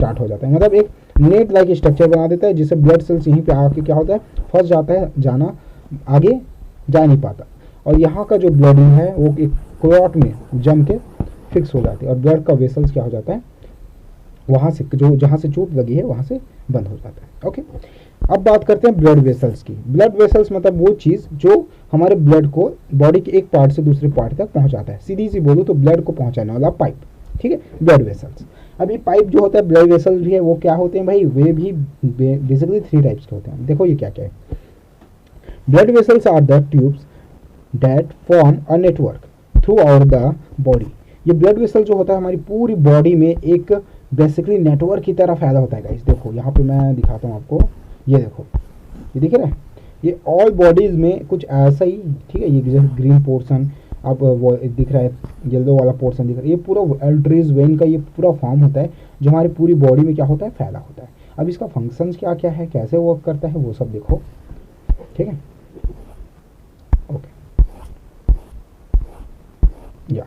Start हो जाता है, मतलब एक नेट लाइक स्ट्रक्चर बना देता है जिससे ब्लड सेल्स यहीं पे आके क्या होता है, फंस जाता है, जाना आगे जा नहीं पाता, और यहाँ का जो ब्लडिंग है वो एक क्लॉट में जम के फिक्स हो जाती है, और ब्लड का वेसल्स क्या हो जाता है, वहाँ से जो जहाँ से चोट लगी है वहाँ से बंद हो जाता है। ओके, अब बात करते हैं ब्लड वेसल्स की। ब्लड वेसल्स मतलब वो चीज़ जो हमारे ब्लड को बॉडी के एक पार्ट से दूसरे पार्ट तक पहुँचाता है, सीधी सी बोलूँ तो ब्लड को पहुँचाने वाला पाइप, ठीक है, ब्लड वेसल्स। अब ये पाइप जो होता है, ब्लड वेसल्स भी है, वो क्या होते हैं भाई, वे भी बेसिकली 3 टाइप्स के होते हैं। देखो ये क्या क्या है। Blood vessels are the tubes that form a network throughout the body. ये ब्लड वेसल जो होता है हमारी पूरी बॉडी में एक बेसिकली नेटवर्क की तरह फैला होता है गाइस। देखो यहाँ पे मैं दिखाता हूँ आपको, ये देखो, ये दिख रहा है, ये ऑल बॉडीज में कुछ ऐसा ही, ठीक है, ये जैसे ग्रीन पोर्शन अब वो दिख रहा है, येलो वाला पोर्शन दिख रहा है, ये पूरा आर्टरीज वेन का ये पूरा फॉर्म होता है जो हमारी पूरी बॉडी में क्या होता है, फैला होता है। अब इसका फंक्शंस क्या क्या है, कैसे वर्क करता है, वो सब देखो, ठीक है। ओके, या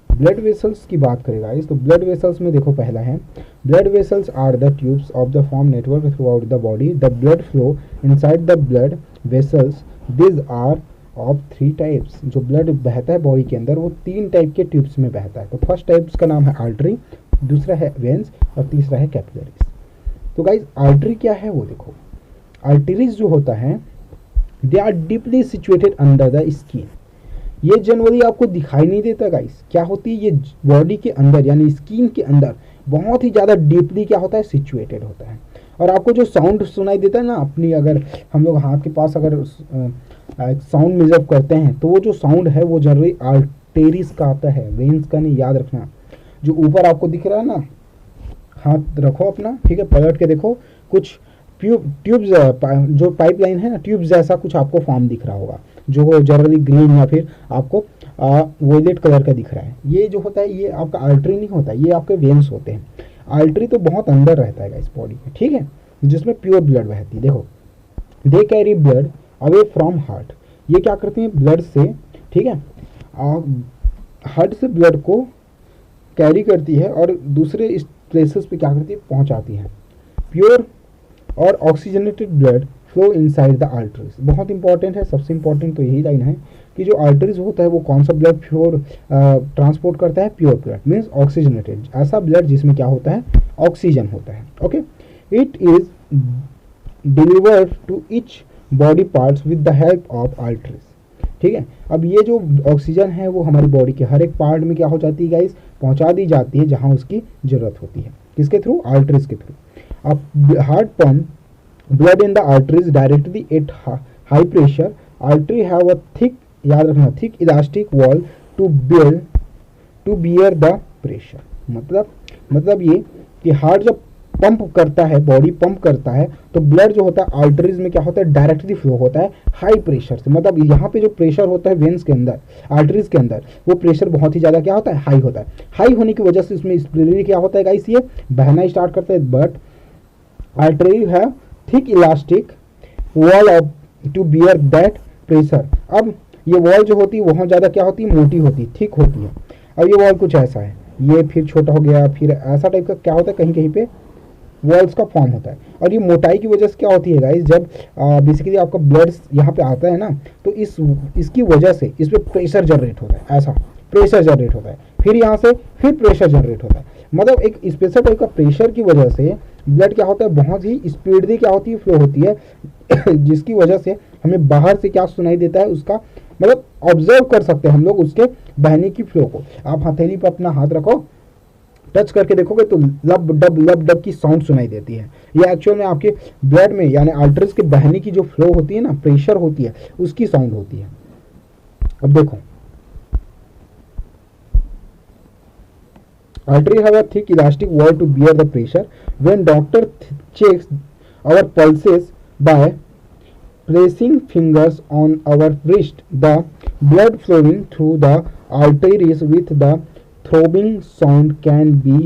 ब्लड वेसल्स की बात करेगा इस, तो ब्लड वेसल्स में देखो पहला है, blood vessels are the tubes of the form network throughout the body, the blood flow inside the blood vessels, this are of 3 types. जो ब्लड बहता है बॉडी के अंदर वो 3 टाइप के ट्यूब्स में बहता है। तो फर्स्ट टाइप्स का नाम है आर्टरी, दूसरा है वेन्स, और तीसरा है कैपिलरीज। तो गाइज आर्टरी क्या है वो देखो, आर्टरीज जो होता है they are deeply situated under the skin. ये जनरली आपको दिखाई नहीं देता गाइस, क्या होती है, ये बॉडी के अंदर यानी स्किन के अंदर बहुत ही ज़्यादा डीपली क्या होता है, सिचुएटेड होता है। और आपको जो साउंड सुनाई देता है ना, अपनी अगर हम लोग हाथ के पास अगर साउंड मेजर करते हैं तो वो जो साउंड है वो जनरली आर्टेरीज का आता है, वेन्स का नहीं, याद रखना। जो ऊपर आपको दिख रहा है ना, हाथ रखो अपना, ठीक है, पलट के देखो, कुछ ट्यूब्स जो पाइपलाइन है ना, ट्यूब्स जैसा कुछ आपको फॉर्म दिख रहा होगा जो जनरली ग्रीन या फिर आपको वॉयलेट कलर का दिख रहा है। ये जो होता है ये आपका आर्टरी नहीं होता, ये आपके वेन्स होते हैं। आर्टरी तो बहुत अंदर रहता है इस बॉडी में, ठीक है, जिसमें प्योर ब्लड बहती है। देखो, they carry blood away from heart. ये क्या करते हैं, ब्लड से, ठीक है, हार्ट से ब्लड को कैरी करती है और दूसरे प्लेसेस पे क्या करती है, पहुंचाती है। प्योर और oxygenated blood flow inside the arteries. बहुत इंपॉर्टेंट है, सबसे इंपॉर्टेंट तो यही लाइन है कि जो आर्टरीज होता है वो कौन सा ब्लड प्योर ट्रांसपोर्ट करता है, प्योर ब्लड मीन्स ऑक्सीजनेटेड, ऐसा ब्लड जिसमें क्या होता है, ऑक्सीजन होता है। Okay, it is delivered to each body parts with the help of arteries, ठीक है। अब ये जो ऑक्सीजन है वो हमारी बॉडी के हर एक पार्ट में क्या हो जाती है गाइस, पहुंचा दी जाती है जहां उसकी जरूरत होती है। किसके थ्रू, आर्टरीज के थ्रू। अब heart pump blood in the arteries directly at high pressure. Artery have a thick, याद रखना, thick elastic wall to bear the pressure। मतलब ये कि हार्ट जब पंप करता है, बॉडी पंप करता है, तो ब्लड जो होता है आर्टरीज में क्या होता है, डायरेक्टली फ्लो होता है हाई प्रेशर से। मतलब यहाँ पे जो प्रेशर होता है वेन्स के अंदर, आर्टरीज के अंदर, वो प्रेशर बहुत ही ज़्यादा क्या होता है, हाई होता है। हाई होने की वजह से इसमें स्पिरिट क्या होता है गाइस, ये बहना स्टार्ट करता है। बट आर्टरी है thick elastic wall of to bear that pressure. अब ये वॉल जो होती है बहुत ज़्यादा क्या होती है, मोटी होती है, थिक होती है। अब ये वॉल कुछ ऐसा है, ये फिर छोटा हो गया, फिर ऐसा टाइप का क्या होता है, कहीं कहीं पे वॉल्स का फॉर्म होता है। और ये मोटाई की वजह से क्या होती है गाइस, जब बेसिकली आपका ब्लड यहाँ पे आता है ना, तो इसकी वजह से इस पर प्रेशर जनरेट होता है, ऐसा प्रेशर जनरेट होता है, फिर यहाँ से फिर प्रेशर जनरेट होता है। मतलब एक स्पेशल टाइप का प्रेशर की वजह से ब्लड क्या होता है, बहुत ही स्पीडली क्या होती है, फ्लो होती है जिसकी वजह से हमें बाहर से क्या सुनाई देता है, उसका मतलब ऑब्जर्व कर सकते हैं हम लोग उसके बहने की फ्लो को। आप हथेली पर अपना हाथ रखो, टच करके देखोगे तो लब डब की साउंड सुनाई देती है। ये एक्चुअल में आपके ब्लड में यानी आर्टरीज के बहने की जो फ्लो होती है ना, प्रेशर होती है, उसकी साउंड होती है। अब देखो, artery have a thick elastic wall to bear the pressure. When doctor checks our pulses by placing fingers on our wrist, the blood flowing through the arteries with the throbbing sound can be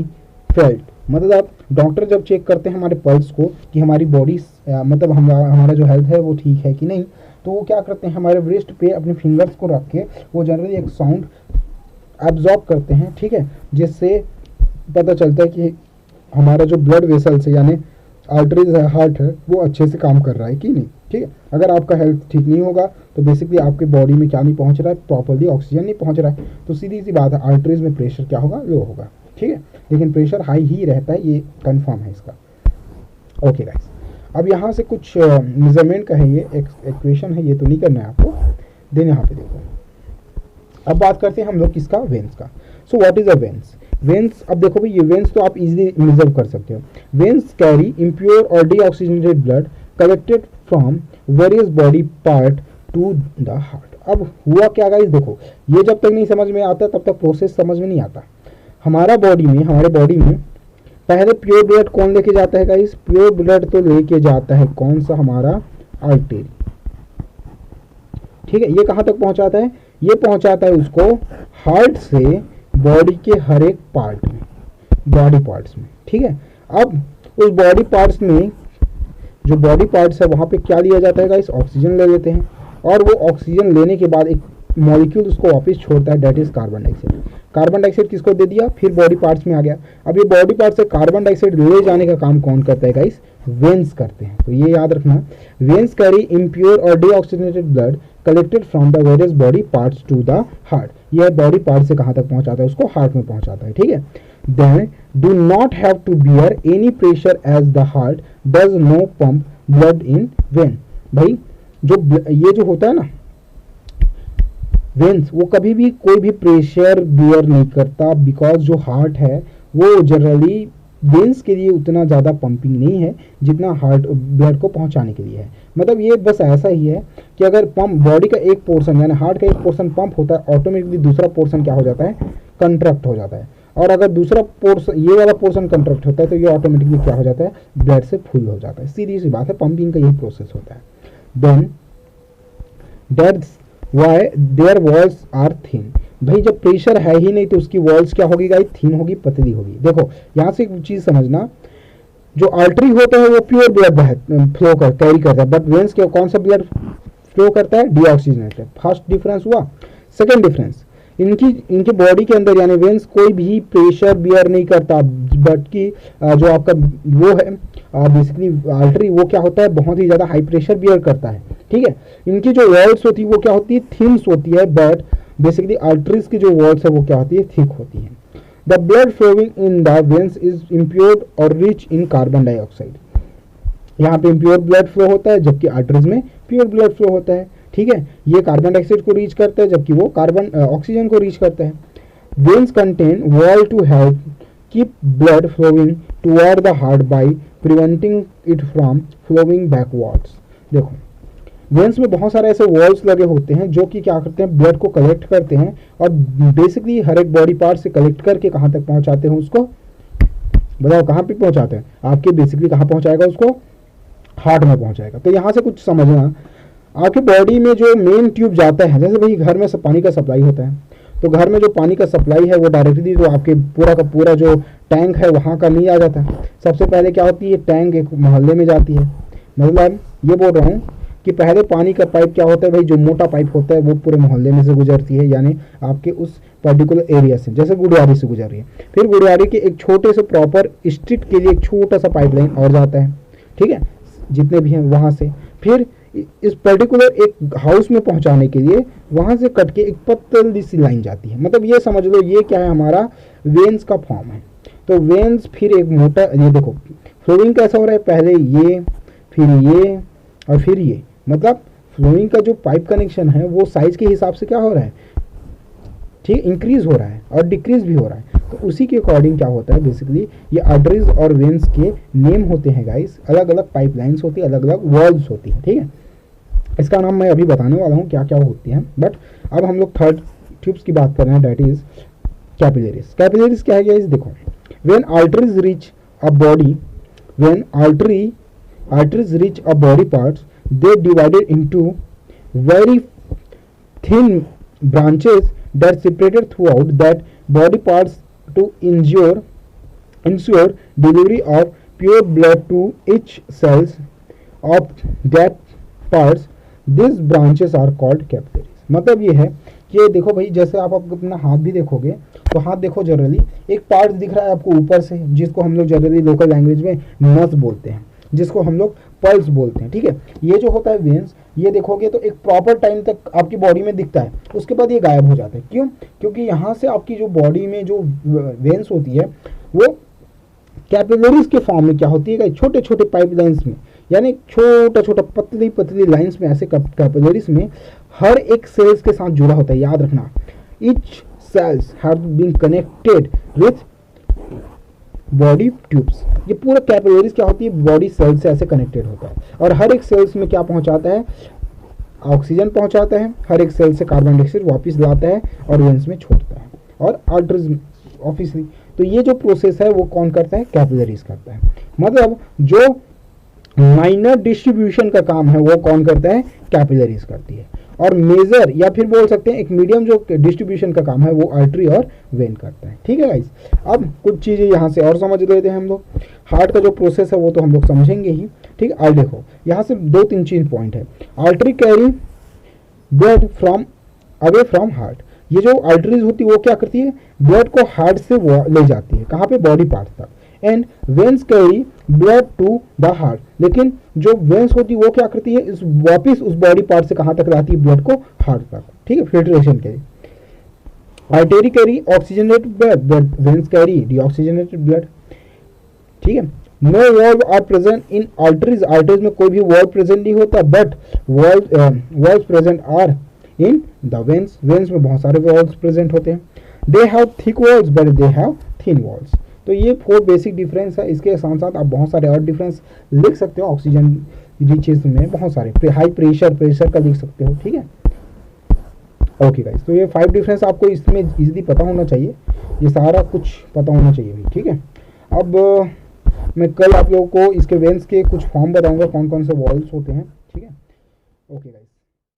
felt. मतलब doctor जब check करते हैं हमारे pulse को कि हमारी body मतलब हमारा जो हेल्थ है वो ठीक है कि नहीं, तो वो क्या करते हैं, हमारे wrist पे अपने फिंगर्स को रख के वो जनरली एक साउंड एब्जॉर्ब करते हैं, ठीक है, जिससे पता चलता है कि हमारा जो ब्लड वेसल्स है यानी आर्टरीज है, हार्ट है, वो अच्छे से काम कर रहा है कि नहीं। ठीक है, अगर आपका हेल्थ ठीक नहीं होगा तो बेसिकली आपके बॉडी में क्या नहीं पहुंच रहा है, प्रॉपरली ऑक्सीजन नहीं पहुंच रहा है, तो सीधी सी बात है आर्टरीज में प्रेशर क्या होगा, लो होगा। ठीक है, लेकिन प्रेशर हाई ही रहता है, ये कंफर्म है इसका। ओके गाइस, अब यहाँ से कुछ मेजरमेंट का है, ये इक्वेशन है, ये तो नहीं करना है आपको। देन यहाँ पे देखो, अब बात करते हैं हम लोग किसका, वेन्स का। So what is a veins. Veins, अब देखो भाई ये वेन्स तो आप इजीली मेजर कर सकते हो। वेन्स कैरी इम्प्योर और deoxygenated blood collected from various body part two the heart. अब हुआ क्या गाइस, देखो ये जब तक नहीं समझ में आता तब तक प्रोसेस समझ में नहीं आता। हमारे बॉडी में पहले प्योर ब्लड कौन लेके जाता है गाइस, प्योर ब्लड तो लेके जाता है कौन सा, हमारा आर्टरी। ठीक है, ये कहाँ तक पहुंचाता है, ये पहुंचाता है उसको हार्ट से बॉडी के हर एक पार्ट में, बॉडी पार्ट्स में। ठीक है, अब उस बॉडी पार्ट्स में जो बॉडी पार्ट्स है वहां पे क्या लिया जाता है गाइस, ऑक्सीजन ले लेते हैं, और वो ऑक्सीजन लेने के बाद एक मॉलिक्यूल उसको वापस छोड़ता है, that is carbon dioxide. Carbon dioxide किसको दे दिया, फिर बॉडी पार्ट्स में आ गया। अब ये बॉडी पार्ट से कार्बन डाइऑक्साइड ले जाने का काम कौन करता है गाइस, वेन्स करते हैं। तो ये याद रखना, वेन्स कैरी इम्प्योर और deoxygenated blood collected from the various body parts to the heart. यह बॉडी पार्ट से कहाँ तक पहुंचाता है, उसको हार्ट में पहुंचाता है। ठीक है, then do not have to bear any pressure as the heart does no pump blood in vein. भाई जो ये जो होता है ना वेन्स, वो कभी भी कोई भी प्रेशर बियर नहीं करता, बिकॉज जो हार्ट है वो जनरली वेन्स के लिए उतना ज़्यादा पंपिंग नहीं है जितना हार्ट ब्लड को पहुंचाने के लिए है। मतलब ये बस ऐसा ही है कि अगर पंप बॉडी का एक पोर्शन यानी हार्ट का एक पोर्शन पंप होता है, ऑटोमेटिकली दूसरा पोर्शन क्या हो जाता है, कंट्रैक्ट हो जाता है। और अगर दूसरा पोर्शन, ये वाला पोर्शन कंट्रैक्ट होता है तो ये ऑटोमेटिकली क्या हो जाता है, ब्लड से फुल हो जाता है। सीधी सी बात है, पंपिंग का यही प्रोसेस होता है। Then that's why their walls are thin. भाई जब प्रेशर है ही नहीं तो उसकी वॉल्स क्या होगी गाइस, थिन होगी, पतली होगी। देखो यहाँ से एक चीज समझना, जो आर्टरी होता है वो प्योर ब्लड फ्लो कैरी करता है, बट वेन्स के कौन सा ब्लड फ्लो करता है, डीऑक्सीजनेटेड। फर्स्ट डिफरेंस हुआ। सेकंड डिफरेंस, इनकी बॉडी के अंदर यानी वेन्स कोई भी प्रेशर बियर नहीं करता, बट की जो आपका वो है बेसिकली आर्टरी, वो क्या होता है, बहुत ही ज़्यादा हाई प्रेशर बियर करता है। ठीक है, इनकी जो वॉल्स होती है वो क्या होती है, थिन्स होती है, बट बेसिकली आर्टरीज की जो वॉल्स है वो क्या होती है, थिक होती है। The blood flowing in the veins is impure और रिच इन कार्बन डाइऑक्साइड। यहाँ पे इम्प्योर ब्लड फ्लो होता है जबकि आर्टरीज में प्योर ब्लड फ्लो होता है। ठीक है, ये कार्बन डाइऑक्साइड को रीच करता है जबकि वो कार्बन ऑक्सीजन को रीच करता है। Veins contain wall to help keep blood flowing toward the heart by preventing it from flowing backwards. देखो वेन्स में बहुत सारे ऐसे वॉल्स लगे होते हैं जो कि क्या करते हैं, ब्लड को कलेक्ट करते हैं और बेसिकली हर एक बॉडी पार्ट से कलेक्ट करके कहाँ तक पहुँचाते हैं उसको, बताओ कहाँ पे पहुँचाते हैं, आपके बेसिकली कहाँ पहुँचाएगा उसको, हार्ट में पहुँचाएगा। तो यहाँ से कुछ समझना, आपकी बॉडी में जो मेन ट्यूब जाता है, जैसे भाई घर में सब पानी का सप्लाई होता है, तो घर में जो पानी का सप्लाई है वो डायरेक्टली तो आपके पूरा का पूरा जो टैंक है वहाँ का नहीं आ जाता। सबसे पहले क्या होती है, टैंक एक मोहल्ले में जाती है। मतलब ये बोल रहा हूँ कि पहले पानी का पाइप क्या होता है भाई, जो मोटा पाइप होता है वो पूरे मोहल्ले में से गुजरती है, यानी आपके उस पर्टिकुलर एरिया से, जैसे गुरुद्वारे से गुजर रही है। फिर गुरुद्वारे के एक छोटे से प्रॉपर स्ट्रीट के लिए एक छोटा सा पाइपलाइन और जाता है। ठीक है, जितने भी हैं वहाँ से फिर इस पर्टिकुलर एक हाउस में पहुंचाने के लिए वहां से कट के एक पतली सी लाइन जाती है। मतलब ये समझ लो ये क्या है, हमारा वेन्स का फॉर्म है। तो वेन्स फिर एक मोटा, ये देखो फ्लोइंग कैसा हो रहा है, पहले ये फिर ये और फिर ये, मतलब फ्लोइंग का जो पाइप कनेक्शन है वो साइज के हिसाब से क्या हो रहा है, ठीक, इंक्रीज हो रहा है और डिक्रीज भी हो रहा है। तो उसी के अकॉर्डिंग क्या होता है, बेसिकली ये आर्टरीज और वेन्स के नेम होते हैं गाइस, अलग अलग पाइपलाइंस होती है, अलग अलग वॉल्व्स होती है। ठीक है, इसका नाम मैं अभी बताने वाला हूँ क्या क्या होती हैं। बट अब हम लोग थर्ड ट्यूब्स की बात कर रहे हैं, दैट इज कैपिलरीज। कैपिलरीज क्या है गाइस, देखो when arteries reach a body, when arteries reach a body parts, they divided into very thin branches that separated throughout that body parts to ensure delivery of pure blood to each cells of that parts. These branches are called capillaries. मतलब ये है कि देखो भाई, जैसे आप अपना हाथ भी देखोगे तो हाथ देखो, जनरली एक पार्ट दिख रहा है आपको ऊपर से, जिसको हम लोग जनरली लोकल लैंग्वेज में नस बोलते हैं, जिसको हम लोग पल्स बोलते हैं, ठीक है। ये जो होता है वेन्स, ये देखोगे तो एक प्रॉपर टाइम तक आपकी बॉडी में दिखता है, उसके बाद ये गायब हो जाता है। क्यों? क्योंकि यहाँ से आपकी जो बॉडी में जो वेन्स होती है वो कैपिलरीज के फॉर्म में क्या होती है, छोटे छोटे पाइपलाइंस में, यानी छोटा छोटा पतली पतली लाइंस में, ऐसे कैपिलरीज में हर एक सेल्स के साथ जुड़ा होता है। याद रखना, each cells have been connected with body tubes. ये पूरा कैपिलरीज क्या होती है, बॉडी सेल्स से ऐसे कनेक्टेड होता है, और हर एक सेल्स में क्या पहुंचाता है, ऑक्सीजन पहुंचाता है, हर एक सेल से कार्बन डाइऑक्साइड वापस लाता है और वेंस में छोड़ता है, और आर्टरीज ऑब्वियसली। तो ये जो प्रोसेस है वो कौन करता है, कैपिलरीज करता है। मतलब जो माइनर डिस्ट्रीब्यूशन का काम है वो कौन करता है, कैपिलरीज करती है, और मेजर या फिर बोल सकते हैं एक मीडियम जो डिस्ट्रीब्यूशन का काम है वो आर्टरी और वेन करता है। ठीक है गाइस, अब कुछ चीजें यहाँ से और समझ लेते हैं हम लोग। हार्ट का जो प्रोसेस है वो तो हम लोग समझेंगे ही, ठीक है। अब देखो यहाँ से 2-3 पॉइंट है। Artery carry blood from away from heart. ये जो आर्टरीज होती है वो क्या करती है, ब्लड को हार्ट से ले जाती है, कहाँ पे, बॉडी पार्ट तक। And veins carry blood to the heart. लेकिन जो वेन्स होती है वो क्या करती है, इस वापिस उस बॉडी पार्ट से कहाँ तक लाती है, ब्लड को हार्ट तक, ठीक है, फिल्ट्रेशन के लिए। Artery carry oxygenated blood, veins carry deoxygenated blood, ठीक है। No valve are present in arteries. Arteries में कोई भी वॉल्व प्रेजेंट नहीं होता, but valve present are in the veins. Veins में बहुत सारे वॉल्व्स प्रेजेंट होते हैं। They have thick walls but they have thin walls. तो ये 4 बेसिक डिफरेंस है। इसके साथ साथ आप बहुत सारे और डिफरेंस लिख सकते हो। ऑक्सीजन रिचेस में बहुत सारे, हाई प्रेशर का लिख सकते हो, ठीक है। ओके गाइस, तो ये 5 डिफरेंस आपको इसमें इजीली पता होना चाहिए, ये सारा कुछ पता होना चाहिए भी, ठीक है। अब मैं कल आप लोगों को इसके वेन्स के कुछ फॉर्म बताऊंगा, कौन कौन से वॉल्व्स होते हैं, ठीक है। Okay guys.